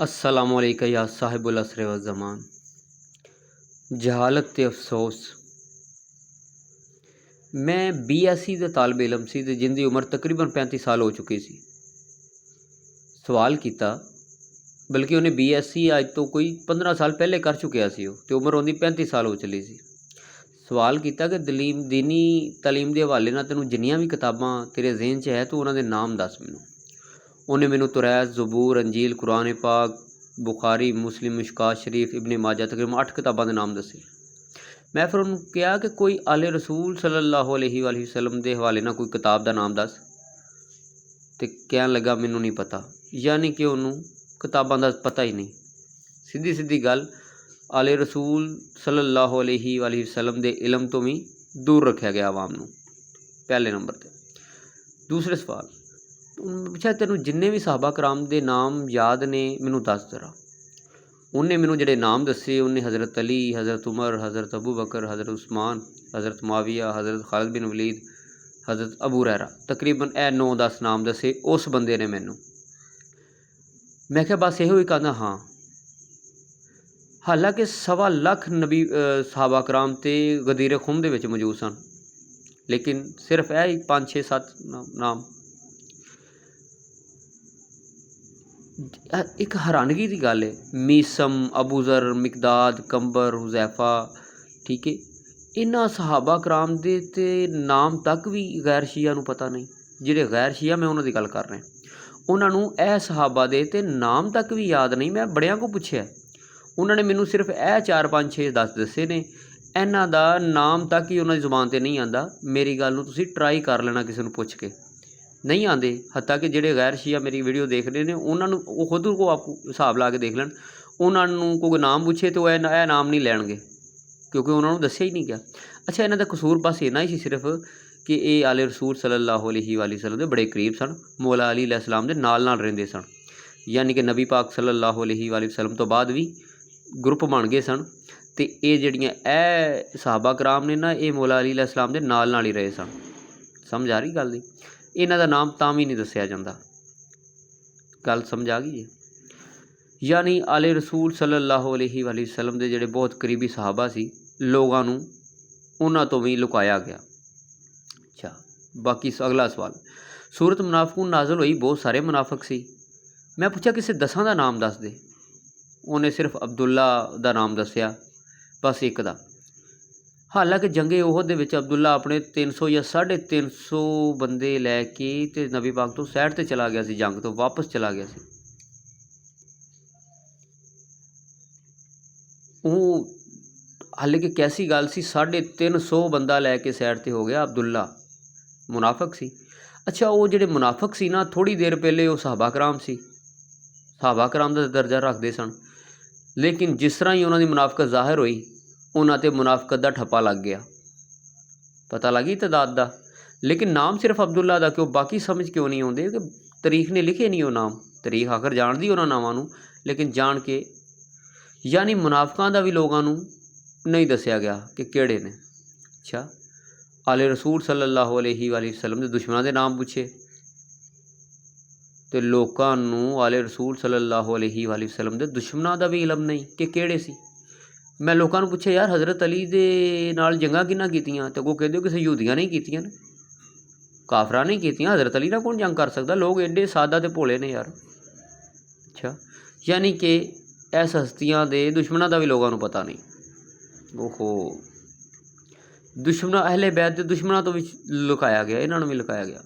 अस्सलामु अलैका या साहिबुल असर व ज़मान। जहालत ते अफसोस। मैं BSc ਦਾ ਤਾਲਬ ਇਲਮ ਸੀ ਤੇ ਜਿੰਦੀ ਉਮਰ ਤਕਰੀਬਨ 35 ਸਾਲ ਹੋ ਚੁੱਕੀ ਸੀ। ਸਵਾਲ ਕੀਤਾ, ਬਲਕਿ ਉਹਨੇ BSc ਅੱਜ ਤੋਂ ਕੋਈ 15 ਸਾਲ ਪਹਿਲੇ ਕਰ ਚੁੱਕਿਆ ਸੀ ਉਹ, ਤੇ ਉਮਰ ਉਹਦੀ 35 ਸਾਲ ਹੋ ਚੱਲੀ ਸੀ। ਸਵਾਲ ਕੀਤਾ ਕਿ ਦੀਨੀ ਤਾਲੀਮ ਦੇ ਹਵਾਲੇ ਨਾਲ ਤੈਨੂੰ ਜਿੰਨੀਆਂ ਵੀ ਕਿਤਾਬਾਂ ਤੇਰੇ ਜ਼ਿਹਨ 'ਚ ਹੈ ਤੂੰ ਉਹਨਾਂ ਦੇ ਨਾਮ ਦੱਸ ਮੈਨੂੰ। ਉਹਨੇ ਮੈਨੂੰ ਤੁਰੈਤ, ਜ਼ਬੂਰ, ਅੰਜੀਲ, ਕੁਰਾਨ ਪਾਕ, बुखारी, मुस्लिम, मिशकात शरीफ, इब्ने माजा तकरीबन 8 किताबों के नाम दसे। मैं फिर उन्होंने कहा कि कोई आले रसूल सल्लल्लाहु अलैहि वसल्लम के हवाले ना कोई किताब का नाम दस। तो कह लगा मैनू नहीं पता, यानी कि उन्होंने किताबों का पता ही नहीं। सीधी सीधी गल, आले रसूल सल्लल्लाहु अलैहि वसल्लम के इलम तो भी दूर रखा गया आवाम नूं, पहले नंबर पर। दूसरे सवाल पुछा, तेनों जिन्ने भी साहबा कराम के नाम याद ने मैनू दस जरा। उन्हें मैनू जिहड़े नाम दसे, उन्हें हज़रत अली, हज़रत उमर, हज़रत अबू बकर, हज़रत उस्मान, हज़रत मुआविया, हज़रत खालिद बिन वलीद, हज़रत अबू हुरैरा, तकरीबन 9-10 नाम दसे उस बंदे ने मैनू। मैं क्या बस यो ही कहना हाँ। हालांकि 1.25 लाख नबी साहबा कराम तो गदीर खुम दे विच मौजूद सन, लेकिन सिर्फ यह 5-6-7 नाम। एक हैरानगी की गल है, मीसम, अबू ज़र, मिकदाद, कंबर, हुज़ैफा, ठीक है, इन्हां सहाबा कराम दे ते नाम तक भी गैर शिया नूं पता नहीं। जिहड़े गैर शिया मैं उन्हां दी गल कर रहा, उन्हां नूं इह सहाबा दे ते नाम तक भी याद नहीं। मैं बड़ियां को पुछया, उन्होंने मैनू सिर्फ 4-5-6-10 दसे ने, इन्हां दा नाम तक ही उन्हां दी ज़ुबान ते नहीं आंदा। मेरी गल नूं तुसीं ट्राई कर लेना किसी नूं पुछ के, नहीं आते। हत्ता कि जेडे गैर शिया मेरी वीडियो देख रहे हैं उन्होंने वो खुद को आप हिसाब ला के देख लैन, उन्होंने कोई नाम पूछे तो यह नाम नहीं लैणगे, क्योंकि उन्होंने दसिया ही नहीं गया। अच्छा, इन्हों का कसूर बस इन्ना ही सिर्फ कि ये आले रसूल सल्लल्लाहु अलैहि वसल्लम के बड़े करीब सन, मौला अली अलैहिस्सलाम के नाल रहिंदे सन, यानी कि नबी पाक सल्लल्लाहु अलैहि वसल्लम तो बाद भी ग्रुप बन गए सन। तो ये जड़ियाँ ए सहाबा कराम ने ना, ये मौला अली अलैहिस्सलाम के नाल ही रहे सन। समझ आ रही गल दी? इन्हां दा नाम तां भी नहीं दसिया जाता। गल समझ आ गई है? यानी आले रसूल सल्लल्लाहु अलैहि वसल्लम के जिहड़े बहुत करीबी सहाबा सी, लोगों नूं उन्हां तो भी लुकाया गया। अच्छा, बाकी अगला सवाल, सूरत मुनाफिकून नाज़िल होई, बहुत सारे मुनाफिक सी। मैं पूछा किसी 10 का नाम दस दे, उन्हें सिर्फ अब्दुल्ला का नाम दसिया, बस एक का। हालांकि जंगे ओहद दे विच अब्दुल्ला अपने 300 या 350 बंदे लैके ते नबी पाक तो सैड ते चला गया सी, जंग तो वापस चला गया सी। हालांकि कैसी गल सी, 350 बंदा लैके सैड ते हो गया, अब्दुल्ला मुनाफिक सी। अच्छा, वो जिहड़े मुनाफिक सी ना, थोड़ी देर पहले वो सहाबा कराम सी, सहाबा कराम दा दर्जा रखते सन, लेकिन जिस तरह ही उन्होंने मुनाफिकत जाहिर हुई, उन्होंने मुनाफिकत का ठप्पा लग गया, पता लगी तादाद का। लेकिन नाम सिर्फ अब्दुल्ला का क्यों, बाकी समझ क्यों नहीं आते कि तारीख ने लिखे नहीं वो नाम। तारीख आखिर जानती उन्होंने नावां नूं, लेकिन जान के यानी मुनाफिकां दा भी लोगों नूं नहीं दसिया गया कि किहड़े ने। अच्छा, आले रसूल सल्लल्लाहु अलैहि वसल्लम के दुश्मनों के नाम पूछे तो लोगों नूं आले रसूल सल्लल्लाहु अलैहि वसल्लम के दुश्मनों का भी इलम नहीं कि किहड़े सी। मैं लोगों को पूछे, यार हज़रत अली दे नाल जंगा किन्हां कीतियां, तो वो कहते हो किसी यहूदियां नहीं कीतियां ने, काफरा नहीं कीतियां, हज़रत अली नाल कौन जंग कर सकता, लोग एडे सादा ते भोले ने यार। अच्छा, यानी कि इस हस्तियां दे दुश्मनों का भी लोगों को पता नहीं। ओहो, दुश्मन अहले बैत के दुश्मनों तो भी लुकाया गया, इन्होंने भी लुकाया गया।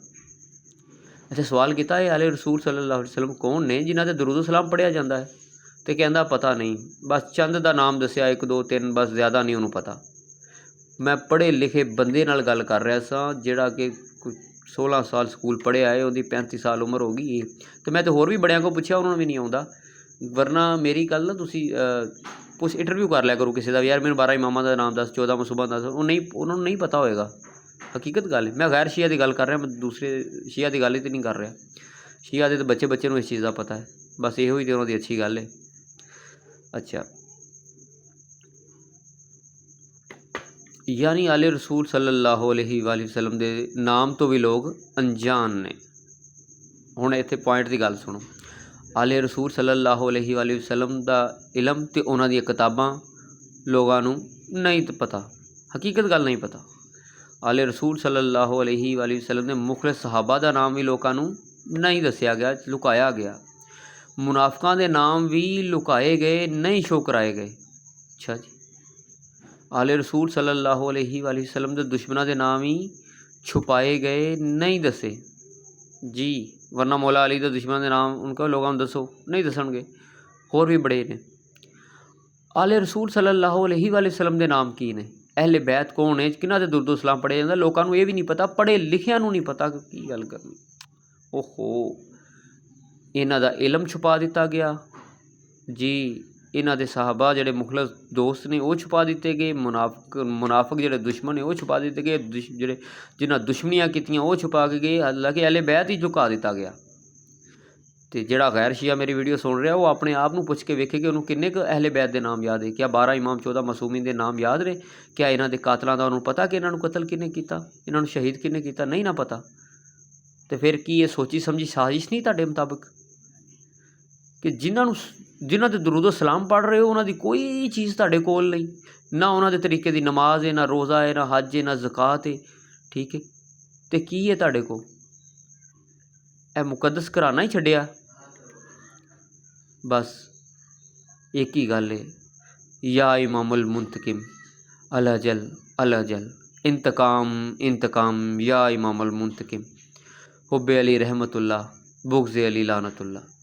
अच्छा, सवाल किया है आले रसूल सल्लल्लाहु अलैहि वसल्लम कौन ने जिन्हां ते दरूद सलाम पढ़िया जाता है, तो कहता पता नहीं, बस चंद का नाम दसिया, 1 2 3, बस ज़्यादा नहीं उन्होंने पता। मैं पढ़े लिखे बंदे नाल गल कर रहा सा, जिहड़ा कि 16 साल स्कूल पढ़िया है, उहदी 35 साल उम्र हो गई है। तो मैं तो होर भी बड़ियां को पूछा, उन्होंने भी नहीं आता। वरना मेरी गल ना तुसी कुछ इंटरव्यू कर लिया करो किसी का, यार मैंने 12 इमामां का नाम दस, 14 मसूबा दस, उन्होंने नहीं पता होएगा। हकीकत गल है, मैं गैर शिया की गल कर रहा, मैं दूसरे शिया की गल ही तो नहीं कर रहा। शिया के तो बच्चे को इस चीज़ का पता है, बस यो ही तो उन्होंने अच्छी गल है। अच्छा, यानी आले रसूल सल्लल्लाहु अलैहि वसल्लम के नाम तो भी लोग अनजान ने। हुण इत्थे पॉइंट की गल सुनो, ਆਲੇ ਰਸੂਲ ਸੱਲੱਲਾਹੁ ਅਲੈहि ਵਸੱਲਮ ਦਾ ਇਲਮ ਤੇ ਉਹਨਾਂ ਦੀਆਂ ਕਿਤਾਬਾਂ ਲੋਕਾਂ ਨੂੰ ਨਹੀਂ ਪਤਾ, ਹਕੀਕਤ ਗੱਲ ਨਹੀਂ ਪਤਾ। ਆਲੇ ਰਸੂਲ ਸੱਲੱਲਾਹੁ ਅਲੈहि ਵਸੱਲਮ ਦੇ ਮੁਖਲਿਸ ਸਹਾਬਾ ਦਾ ਨਾਮ ਵੀ ਲੋਕਾਂ ਨੂੰ ਨਹੀਂ ਦੱਸਿਆ ਗਿਆ, ਲੁਕਾਇਆ ਗਿਆ। ਮੁਨਾਫਿਕਾਂ ਦੇ ਨਾਮ ਵੀ ਲੁਕਾਏ ਗਏ, ਨਹੀਂ ਸ਼ੋ ਕਰਾਏ ਗਏ। ਅੱਛਾ ਜੀ। ਆਲੇ ਰਸੂਲ ਸੱਲੱਲਾਹੁ ਅਲੈहि ਵਸੱਲਮ ਦੇ ਦੁਸ਼ਮਣਾਂ ਦੇ ਨਾਮ ਹੀ ਛੁਪਾਏ ਗਏ, ਨਹੀਂ ਦੱਸੇ ਜੀ। ਵਰਨਾ ਮੌਲਾ ਅਲੀ ਦੇ ਦੁਸ਼ਮਣਾਂ ਦੇ ਨਾਮ ਉਹਨਾਂ ਲੋਕਾਂ ਨੂੰ ਦੱਸੋ, ਨਹੀਂ ਦੱਸਣਗੇ। ਹੋਰ ਵੀ ਬੜੇ ਨੇ। ਆਲੇ ਰਸੂਲ ਸੱਲੱਲਾਹੁ ਅਲੈहि ਵਸੱਲਮ ਦੇ ਨਾਮ ਕੀ ਨੇ? ਅਹਿਲੇ ਬੈਤ ਕੌਣ ਹੈ? ਕਿਹਨਾਂ ਦੇ ਦੁਰਦੋ ਸਲਾਮ ਪੜ੍ਹਿਆ ਜਾਂਦਾ? ਲੋਕਾਂ ਨੂੰ ਇਹ ਵੀ ਨਹੀਂ ਪਤਾ, ਪੜ੍ਹੇ ਲਿਖਿਆਂ ਨੂੰ ਨਹੀਂ ਪਤਾ ਕੀ ਗੱਲ ਕਰਨੀ। ਓਹੋ, ਇਹਨਾਂ ਦਾ ਇਲਮ ਛੁਪਾ ਦਿੱਤਾ ਗਿਆ ਜੀ। ਇਹਨਾਂ ਦੇ ਸਾਹਬਾ ਜਿਹੜੇ ਮੁਖਲਸ ਦੋਸਤ ਨੇ ਉਹ ਛੁਪਾ ਦਿੱਤੇ ਗਏ। ਮੁਨਾਫਿਕ ਜਿਹੜੇ ਦੁਸ਼ਮਣ ਨੇ ਉਹ ਛੁਪਾ ਦਿੱਤੇ ਗਏ। ਜਿਹੜੇ ਜਿਨ੍ਹਾਂ ਦੁਸ਼ਮਣੀਆਂ ਕੀਤੀਆਂ ਉਹ ਛੁਪਾ ਕੇ ਗਏ। ਹਾਲਾਂਕਿ ਅਹਿਲੇ ਬੈਤ ਹੀ ਝੁਕਾ ਦਿੱਤਾ ਗਿਆ। ਅਤੇ ਜਿਹੜਾ ਗੈਰ ਸ਼ੀਆ ਮੇਰੀ ਵੀਡੀਓ ਸੁਣ ਰਿਹਾ ਉਹ ਆਪਣੇ ਆਪ ਨੂੰ ਪੁੱਛ ਕੇ ਵੇਖੇ ਕਿ ਉਹਨੂੰ ਕਿੰਨੇ ਕੁ ਅਹਿਲੇ ਬੈਤ ਦੇ ਨਾਮ ਯਾਦ ਹੈ। ਕਿਆ 12 ਇਮਾਮ 14 ਮਾਸੂਮੀਨ ਦੇ ਨਾਮ ਯਾਦ ਨੇ? ਕਿਆ ਇਹਨਾਂ ਦੇ ਕਾਤਲਾਂ ਦਾ ਉਹਨੂੰ ਪਤਾ ਕਿ ਇਹਨਾਂ ਨੂੰ ਕਤਲ ਕਿਹਨੇ ਕੀਤਾ, ਇਹਨਾਂ ਨੂੰ ਸ਼ਹੀਦ ਕਿਹਨੇ ਕੀਤਾ? ਨਹੀਂ ਨਾ ਪਤਾ। ਅਤੇ ਫਿਰ ਕੀ ਇਹ ਸੋਚੀ ਸਮਝੀ ਸਾਜ਼ਿਸ਼ ਨਹੀਂ ਤੁਹਾਡੇ ਮੁਤਾਬਿਕ ਕਿ ਜਿਨ੍ਹਾਂ ਦੇ ਦਰੂਦੋ ਸਲਾਮ ਪੜ੍ਹ ਰਹੇ ਹੋ ਉਹਨਾਂ ਦੀ ਕੋਈ ਚੀਜ਼ ਤੁਹਾਡੇ ਕੋਲ ਨਹੀਂ, ਨਾ ਉਹਨਾਂ ਦੇ ਤਰੀਕੇ ਦੀ ਨਮਾਜ਼ ਹੈ, ਨਾ ਰੋਜ਼ਾ ਹੈ, ਨਾ ਹੱਜ ਹੈ, ਨਾ ਜ਼ਕਾਤ ਹੈ, ਠੀਕ ਹੈ। ਅਤੇ ਕੀ ਹੈ ਤੁਹਾਡੇ ਕੋਲ? ਇਹ ਮੁਕੱਦਸ ਘਰਾਨਾ ਹੀ ਛੱਡਿਆ। ਬਸ ਇੱਕ ਹੀ ਗੱਲ ਹੈ, ਯਾ ਇਮਾਮੁਲ ਮੁੰਤਕਿਮ ਅਲਜਲ ਅਲਜਲ ਇੰਤਕਾਮ ਇੰਤਕਾਮ, ਯਾ ਇਮਾਮੁਲ ਮੁੰਤਕਿਮ, ਹੁਬ ਅਲੀ रहमतुल्लाह, बुग़्ज़ अली लानतुल्लाह।